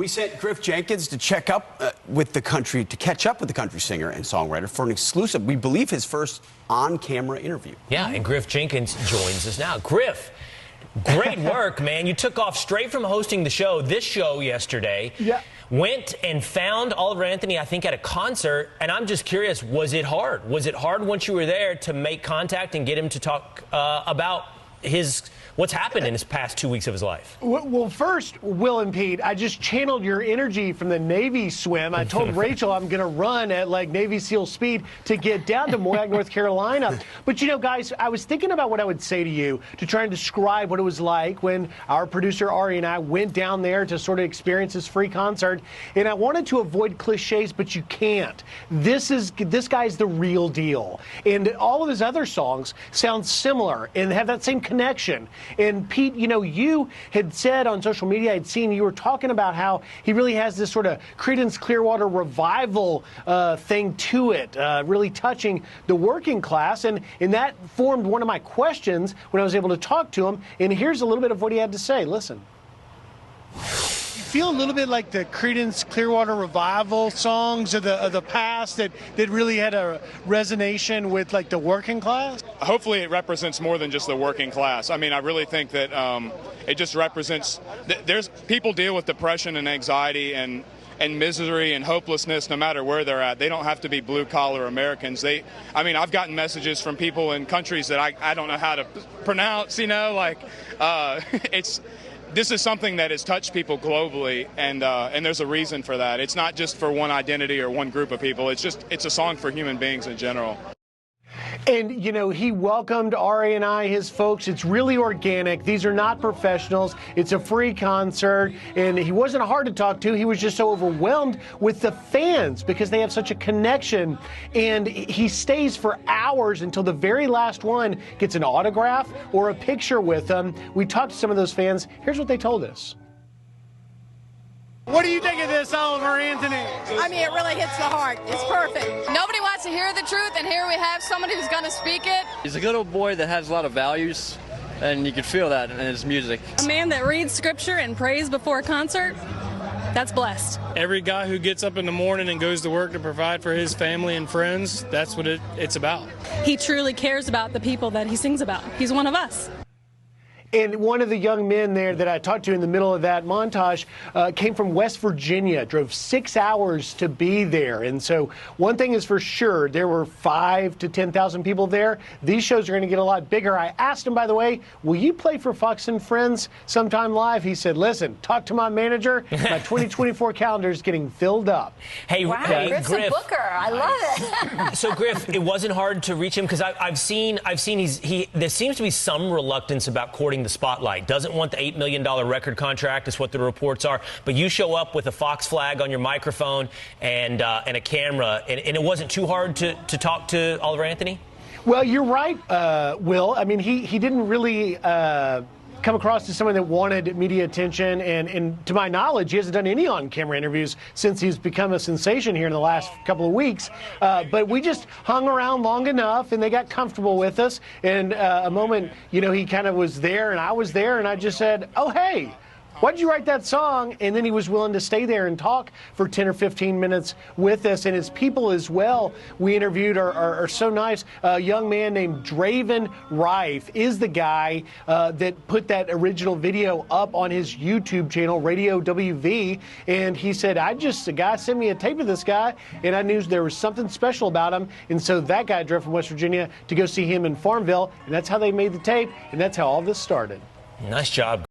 sent Griff Jenkins to catch up with the country singer and songwriter for an exclusive, we believe his first on-camera interview. Yeah, and Griff Jenkins joins us now. Griff, great work, man. You took off straight from hosting this show yesterday. Yeah. Went and found Oliver Anthony, I think, at a concert, and I'm just curious, was it hard? Was it hard once you were there to make contact and get him to talk about what's happened in his past 2 weeks of his life? Well, first, Will and Pete, I just channeled your energy from the Navy swim. I told Rachel I'm going to run at like Navy SEAL speed to get down to Moyac, North Carolina. But, you know, guys, I was thinking about what I would say to you to try and describe what it was like when our producer Ari and I went down there to sort of experience this free concert. And I wanted to avoid cliches, but you can't. This guy's the real deal. And all of his other songs sound similar and have that same connection. And Pete, you know, you had said on social media, I'd seen you were talking about how he really has this sort of Creedence Clearwater Revival thing to it, really touching the working class. And that formed one of my questions when I was able to talk to him. And here's a little bit of what he had to say. Listen. Feel a little bit like the Creedence Clearwater Revival songs of the past that really had a resonation with like the working class? Hopefully it represents more than just the working class. I mean, I really think that it just represents, there's people deal with depression and anxiety and misery and hopelessness no matter where they're at. They don't have to be blue-collar Americans. I mean, I've gotten messages from people in countries that I don't know how to pronounce, you know, like this is something that has touched people globally, and there's a reason for that. It's not just for one identity or one group of people. It's a song for human beings in general. And, you know, he welcomed Ari and I, his folks. It's really organic. These are not professionals. It's a free concert. And he wasn't hard to talk to. He was just so overwhelmed with the fans because they have such a connection. And he stays for hours until the very last one gets an autograph or a picture with them. We talked to some of those fans. Here's what they told us. What do you think of this, Oliver Anthony? I mean, it really hits the heart. It's perfect. Nobody wants to hear the truth, and here we have somebody who's going to speak it. He's a good old boy that has a lot of values, and you can feel that in his music. A man that reads scripture and prays before a concert, that's blessed. Every guy who gets up in the morning and goes to work to provide for his family and friends, that's what it's about. He truly cares about the people that he sings about. He's one of us. And one of the young men there that I talked to in the middle of that montage came from West Virginia, drove 6 hours to be there. And so one thing is for sure, there were 5,000 to 10,000 people there. These shows are going to get a lot bigger. I asked him, by the way, will you play for Fox and Friends sometime live? He said, listen, talk to my manager. My 2024 calendar is getting filled up. Hey, wow, hey, Griff's Griff. a booker. I love it. So, Griff, it wasn't hard to reach him because I've seen there seems to be some reluctance about courting the spotlight. Doesn't want the $8 million record contract is what the reports are. But you show up with a Fox flag on your microphone and a camera, and it wasn't too hard to talk to Oliver Anthony? Well, you're right, Will. I mean, he didn't really come across as someone that wanted media attention, and to my knowledge, he hasn't done any on-camera interviews since he's become a sensation here in the last couple of weeks. But we just hung around long enough, and they got comfortable with us. And a moment, you know, he kind of was there, and I was there, and I just said, oh, hey, why'd you write that song? And then he was willing to stay there and talk for 10 or 15 minutes with us. And his people as well, we interviewed, are so nice. A young man named Draven Rife is the guy that put that original video up on his YouTube channel, Radio WV. And he said, a guy sent me a tape of this guy, and I knew there was something special about him. And so that guy drove from West Virginia to go see him in Farmville. And that's how they made the tape, and that's how all this started. Nice job.